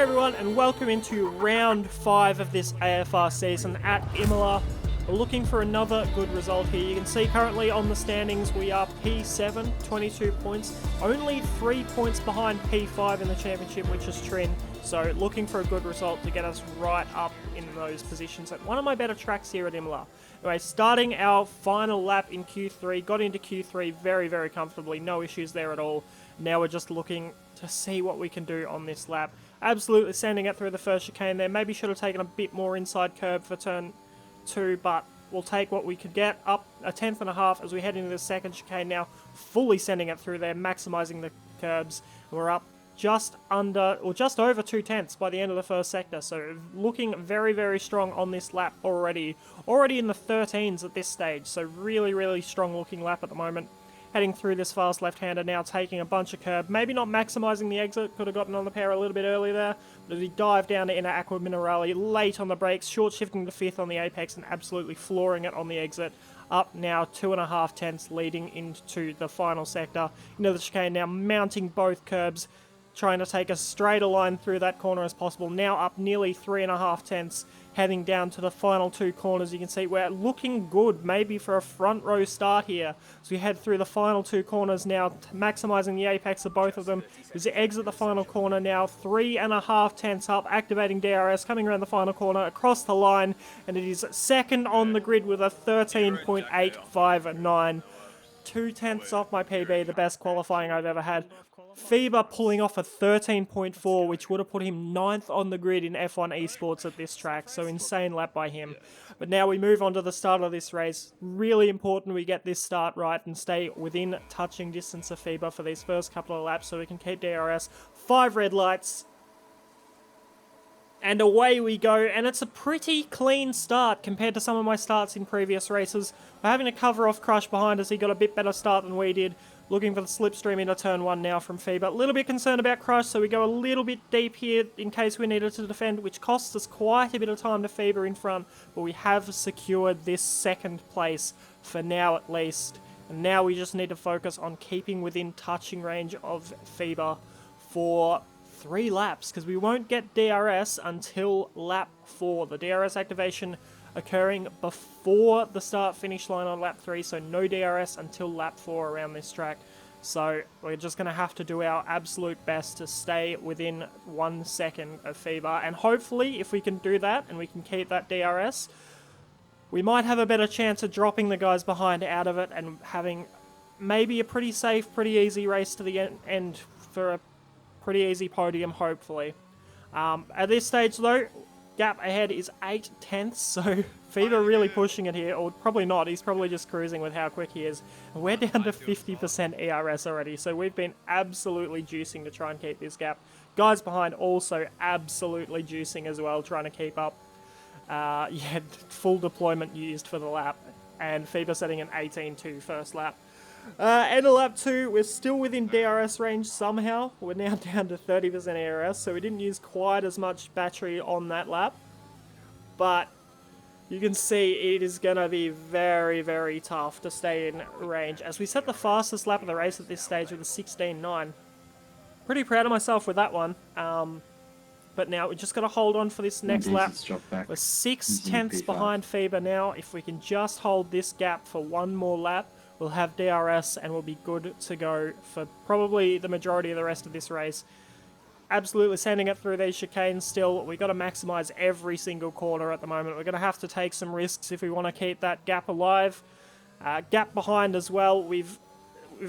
everyone, and welcome into round 5 of this AFR season at Imola. We're looking for another good result here. You can see currently on the standings we are P7, 22 points, only 3 points behind P5 in the championship, which is Trin. So looking for a good result to get us right up in those positions at one of my better tracks here at Imola. Anyway, starting our final lap in Q3, got into Q3 very, very comfortably, no issues there at all. Now we're just looking to see what we can do on this lap. Absolutely sending it through the first chicane there. Maybe should have taken a bit more inside curb for turn 2, but we'll take what we could get. Up a tenth and a half as we head into the second chicane now. Fully sending it through there, maximising the curbs. We're up just under, or just over 2/10 by the end of the first sector. So looking very, very strong on this lap already. Already in the 13s at this stage. So really, really strong looking lap at the moment. Heading through this fast left-hander now, taking a bunch of curb. Maybe not maximising the exit. Could have gotten on the power a little bit earlier there. But as we dive down to inner Aqua Minerale, late on the brakes, short shifting to 5th on the apex and absolutely flooring it on the exit. Up now 2.5 tenths leading into the final sector. Into the chicane now, mounting both curbs. Trying to take as straight a line through that corner as possible. Now up nearly 3.5 tenths, heading down to the final 2 corners. You can see we're looking good, maybe for a front row start here. So we head through the final 2 corners now, maximising the apex of both of them. As we exit the final corner now, 3.5 tenths up, activating DRS, coming around the final corner, across the line, and it is second on the grid with a 13.859. 2 tenths off my PB, the best qualifying I've ever had. FIBA pulling off a 13.4, which would have put him 9th on the grid in F1 Esports at this track, so insane lap by him. But now we move on to the start of this race. Really important we get this start right and stay within touching distance of FIBA for these first couple of laps so we can keep DRS. 5 red lights. And away we go, and it's a pretty clean start compared to some of my starts in previous races. We're having to cover off Crush behind us. He got a bit better start than we did. Looking for the slipstream into turn 1 now from FIBA. A little bit concerned about Crush, so we go a little bit deep here in case we needed to defend, which costs us quite a bit of time to FIBA in front. But we have secured this second place, for now at least. And now we just need to focus on keeping within touching range of FIBA for 3 laps, because we won't get DRS until lap 4. The DRS activation occurring before the start finish line on lap 3, so no DRS until lap 4 around this track. So we're just going to have to do our absolute best to stay within 1 second of FIBA, and hopefully if we can do that and we can keep that DRS, we might have a better chance of dropping the guys behind out of it and having maybe a pretty safe, pretty easy race to the end for a pretty easy podium, hopefully. At this stage, though, gap ahead is 8 tenths, so FIBA really pushing it here, or probably not. He's probably just cruising with how quick he is. And we're down to 50% ERS already, so we've been absolutely juicing to try and keep this gap. Guys behind also absolutely juicing as well, trying to keep up. Yeah, full deployment used for the lap, and FIBA setting an 18.2 first lap. End of lap 2, we're still within DRS range somehow. We're now down to 30% ARS, so we didn't use quite as much battery on that lap. But you can see it is going to be very, very tough to stay in range, as we set the fastest lap of the race at this stage with a 16.9. Pretty proud of myself with that one. But now we just got to hold on for this next lap. We're 6 tenths behind FIBA now. If we can just hold this gap for one more lap, we'll have DRS and we'll be good to go for probably the majority of the rest of this race. Absolutely sending it through these chicanes still. We've got to maximise every single corner at the moment. We're going to have to take some risks if we want to keep that gap alive. Gap behind as well. We've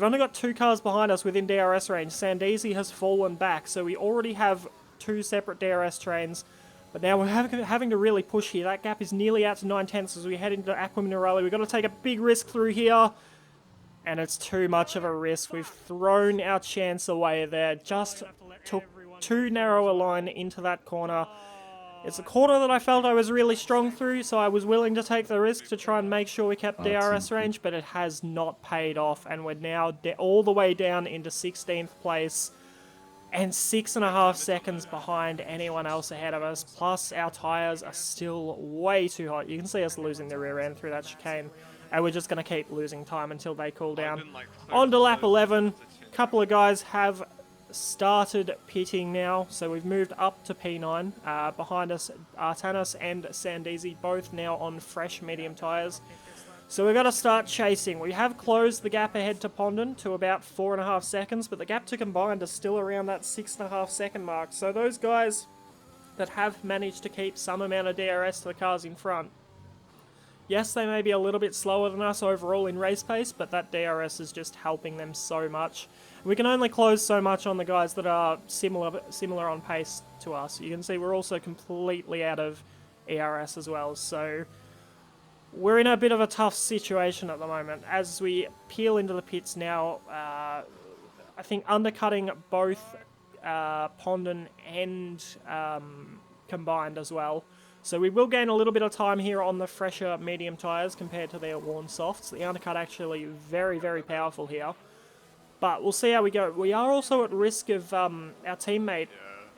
only got 2 cars behind us within DRS range. Sandeezy has fallen back, so we already have 2 separate DRS trains. But now we're having to really push here. That gap is nearly out to 9 tenths as we head into Aqua Minerale. We've got to take a big risk through here. And it's too much of a risk. We've thrown our chance away there. Just took too narrow a line into that corner. It's a corner that I felt I was really strong through, so I was willing to take the risk to try and make sure we kept DRS range, but it has not paid off, and we're now all the way down into 16th place and 6.5 seconds behind anyone else ahead of us, plus our tyres are still way too hot. You can see us losing the rear end through that chicane. And we're just going to keep losing time until they cool down. On to lap 11. A couple of guys have started pitting now, so we've moved up to P9. Behind us, Artanis and Sandeezy, both now on fresh medium tyres. So we've got to start chasing. We have closed the gap ahead to Pondon to about 4.5 seconds, but the gap to Combined is still around that 6.5 second mark. So those guys that have managed to keep some amount of DRS to the cars in front, yes, they may be a little bit slower than us overall in race pace, but that DRS is just helping them so much. We can only close so much on the guys that are similar on pace to us. You can see we're also completely out of ERS as well, so we're in a bit of a tough situation at the moment. As we peel into the pits now, I think undercutting both Pondon and Combined as well. So we will gain a little bit of time here on the fresher medium tyres compared to their worn softs. The undercut actually very, very powerful here. But we'll see how we go. We are also at risk of our teammate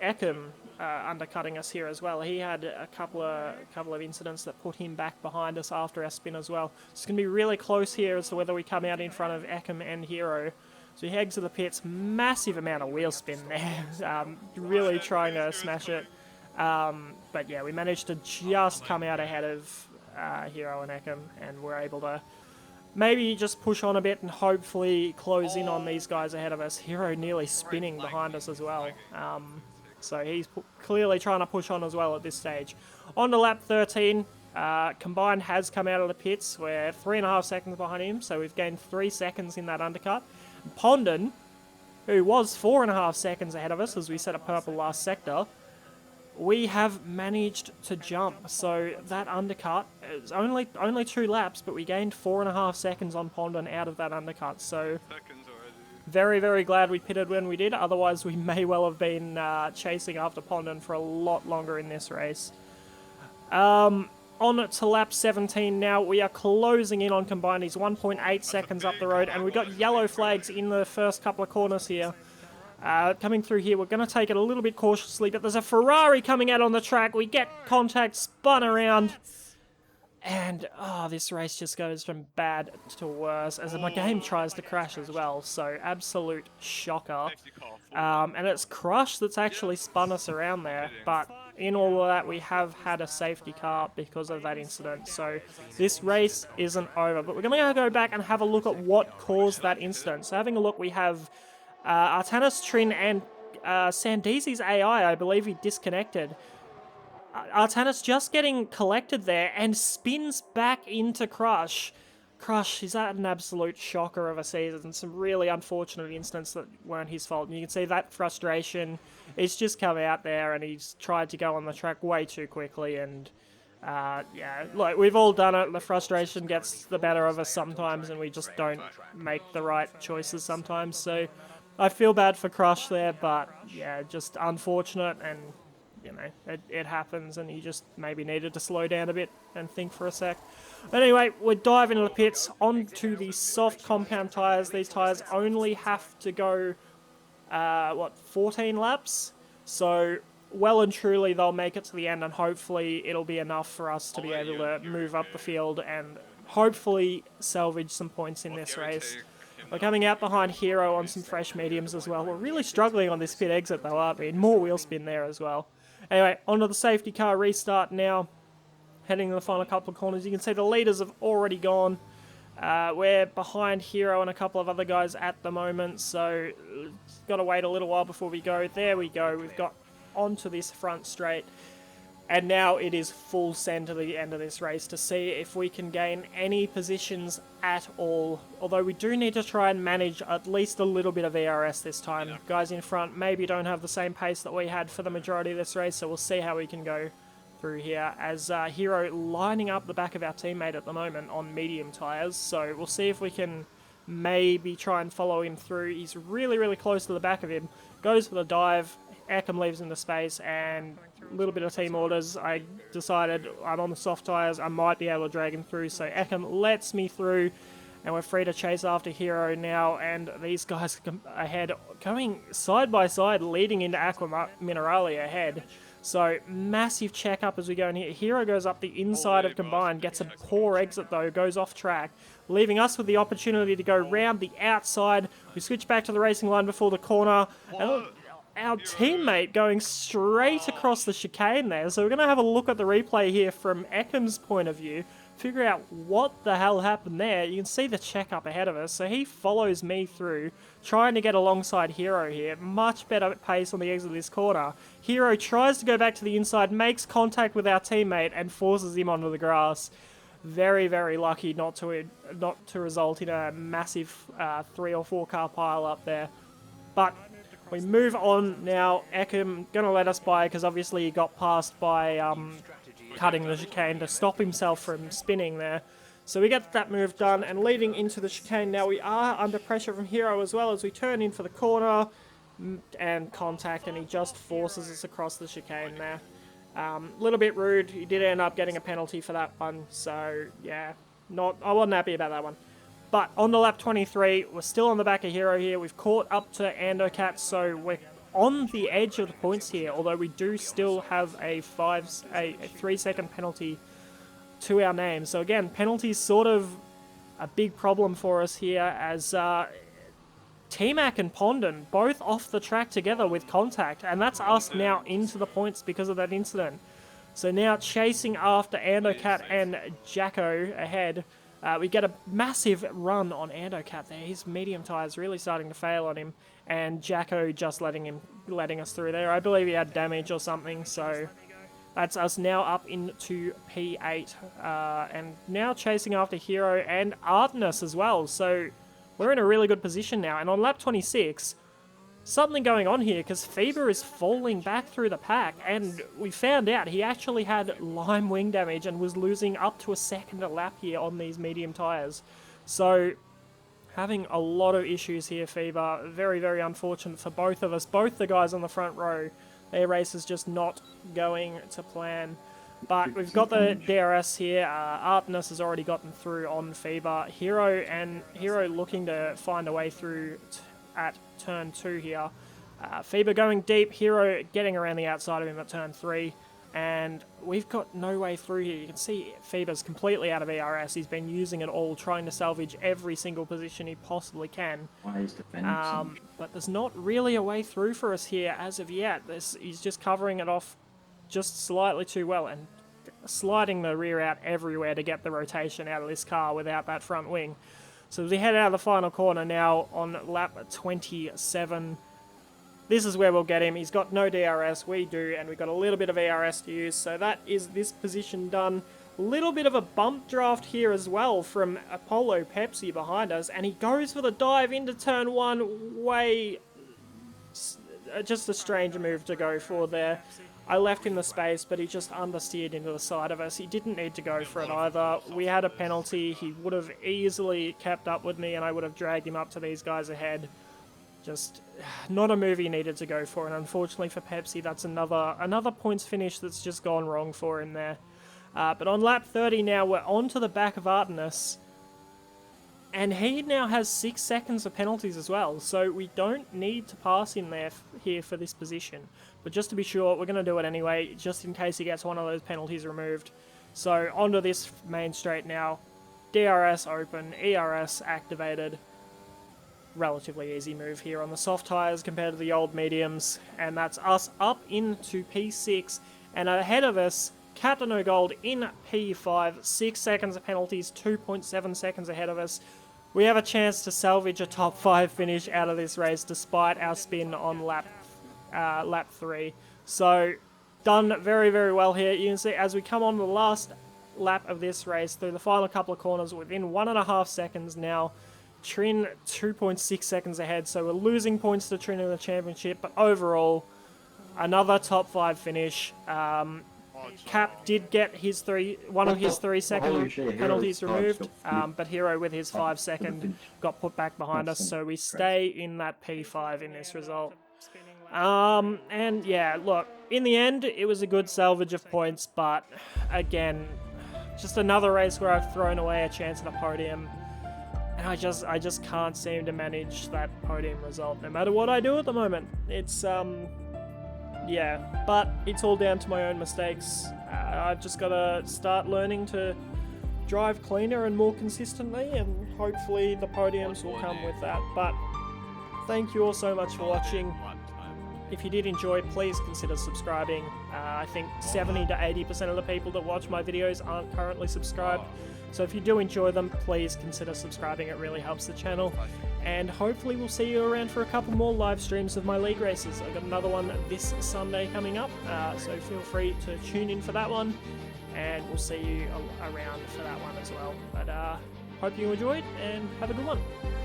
Ekim undercutting us here as well. He had a couple of incidents that put him back behind us after our spin as well. It's going to be really close here as to whether we come out in front of Ekim and Hero. So he heads to the pits. Massive amount of wheel spin there. Really trying to smash it. But yeah, we managed to just come out ahead of Hero and Ekim, and we're able to maybe just push on a bit and hopefully close in on these guys ahead of us. Hero nearly spinning behind us as well. So he's clearly trying to push on as well at this stage. On to lap 13, Combined has come out of the pits. We're 3.5 seconds behind him, so we've gained 3 seconds in that undercut. Pondon, who was 4.5 seconds ahead of us as we set a purple last sector, we have managed to jump. So that undercut is only 2 laps, but we gained 4.5 seconds on Pondon out of that undercut. So very, very glad we pitted when we did. Otherwise, we may well have been chasing after Pondon for a lot longer in this race. On to lap 17 now. We are closing in on Combined. He's 1.8 seconds up the road, and we've got yellow flags in the first couple of corners here. Coming through here, we're going to take it a little bit cautiously, but there's a Ferrari coming out on the track. We get contact, spun around, and this race just goes from bad to worse as my game tries to crash as well. So absolute shocker. And it's Crush that's actually spun us around there, but in all of that, we have had a safety car because of that incident. So this race isn't over, but we're going to go back and have a look at what caused that incident. So having a look, we have Artanis, Trin, and Sandeezy's AI, I believe he disconnected. Artanis just getting collected there and spins back into Crush. Crush, he's had an absolute shocker of a season. Some really unfortunate incidents that weren't his fault. And you can see that frustration. It's just come out there and he's tried to go on the track way too quickly. And yeah, like we've all done it. The frustration gets the better of us sometimes and we just don't make the right choices sometimes. So I feel bad for Crush there, but yeah, just unfortunate, and you know, it happens, and you just maybe needed to slow down a bit and think for a sec. But anyway, we're diving into the pits onto the soft compound tyres. These tyres only have to go, 14 laps? So well and truly they'll make it to the end, and hopefully it'll be enough for us to be able to move up the field and hopefully salvage some points in this race. We're coming out behind Hero on some fresh mediums as well. We're really struggling on this pit exit though, aren't we? More wheel spin there as well. Anyway, onto the safety car restart now. Heading to the final couple of corners. You can see the leaders have already gone. We're behind Hero and a couple of other guys at the moment, so got to wait a little while before we go. There we go. We've got onto this front straight. And now it is full send to the end of this race to see if we can gain any positions at all. Although we do need to try and manage at least a little bit of ERS this time. Yeah. Guys in front maybe don't have the same pace that we had for the majority of this race, so we'll see how we can go through here. As Hero lining up the back of our teammate at the moment on medium tyres, so we'll see if we can maybe try and follow him through. He's really, really close to the back of him. Goes for the dive. Ekim leaves into space, and a little bit of team orders. I decided I'm on the soft tyres, I might be able to drag him through, so Ekim lets me through, and we're free to chase after Hero now, and these guys ahead, going side by side, leading into Aqua Mineralia ahead. So, massive check up as we go in here. Hero goes up the inside of Combined, gets a poor exit though, goes off track, leaving us with the opportunity to go round the outside We switch back to the racing line before the corner, and look, our teammate going straight across the chicane there. So we're going to have a look at the replay here from Ekham's point of view, figure out what the hell happened there. You can see the check up ahead of us, so he follows me through, trying to get alongside Hero here. Much better pace on the exit of this corner. Hero tries to go back to the inside, makes contact with our teammate, and forces him onto the grass. Very, very lucky not to result in a massive 3 or 4 car pile up there. But we move on now. Ekham going to let us by because obviously he got past by cutting the chicane to stop himself from spinning there. So we get that move done, and leading into the chicane now, we are under pressure from Hero as well as we turn in for the corner and contact, and he just forces us across the chicane there. Little bit rude. He did end up getting a penalty for that one, so yeah, I wasn't happy about that one. But on to lap 23, we're still on the back of Hero here. We've caught up to Andocat, so we're on the edge of the points here, although we do still have a 3-second penalty to our name. So again, penalties sort of a big problem for us here, as T-Mac and Pondon both off the track together with contact, and that's us now into the points because of that incident. So now chasing after Andocat and Jacko ahead. We get a massive run on Andocat there. His medium tyres really starting to fail on him, and Jacko just letting us through there. I believe he had damage or something, so that's us now up into P8, and now chasing after Hero and Artemis as well. So we're in a really good position now. And on lap 26, something going on here because Fever is falling back through the pack, and we found out he actually had lime wing damage and was losing up to a second a lap here on these medium tyres. So having a lot of issues here, Fever. Very, very unfortunate for both of us. Both the guys on the front row, their race is just not going to plan. But we've got the DRS here. Artemis has already gotten through on Fever. Hero looking to find a way through at turn 2 here. Fever going deep, Hero getting around the outside of him at turn 3, and we've got no way through here. You can see Fever's completely out of ERS. He's been using it all, trying to salvage every single position he possibly can. But there's not really a way through for us here as of yet. He's just covering it off just slightly too well and sliding the rear out everywhere to get the rotation out of this car without that front wing. So as we head out of the final corner now on lap 27, this is where we'll get him. He's got no DRS, we do, and we've got a little bit of ERS to use, so that is this position done. A little bit of a bump draft here as well from Apollo Pepsi behind us, and he goes for the dive into turn 1. Just a strange move to go for there. I left him the space, but he just understeered into the side of us. He didn't need to go for it either. We had a penalty. He would have easily kept up with me, and I would have dragged him up to these guys ahead. Just not a move he needed to go for, and unfortunately for Pepsi, that's another points finish that's just gone wrong for him there. But on lap 30 now, we're on to the back of Artemis, and he now has 6 seconds of penalties as well, so we don't need to pass him here for this position. But just to be sure, we're going to do it anyway, just in case he gets one of those penalties removed. So onto this main straight now. DRS open, ERS activated. Relatively easy move here on the soft tyres compared to the old mediums. And that's us up into P6. And ahead of us, Captain O'Gold in P5. 6 seconds of penalties, 2.7 seconds ahead of us. We have a chance to salvage a top 5 finish out of this race despite our spin on lap 3. So done very, very well here. You can see as we come on the last lap of this race through the final couple of corners within 1.5 seconds now. Trin 2.6 seconds ahead, so we're losing points to Trin in the championship, but overall another top 5 finish. Cap did get one of his 3-second penalties removed, but Hero with his 5-second got put back behind us, so we stay in that P5 in this result. And yeah, look, in the end, it was a good salvage of points, but again, just another race where I've thrown away a chance at a podium, and I just can't seem to manage that podium result, no matter what I do at the moment. It's, yeah, but it's all down to my own mistakes. I've just got to start learning to drive cleaner and more consistently, and hopefully the podiums will come with that. But thank you all so much for watching. If you did enjoy, please consider subscribing. I think 70 to 80% of the people that watch my videos aren't currently subscribed. So if you do enjoy them, please consider subscribing. It really helps the channel. And hopefully we'll see you around for a couple more live streams of my league races. I've got another one this Sunday coming up, so feel free to tune in for that one. And we'll see you around for that one as well. But hope you enjoyed and have a good one.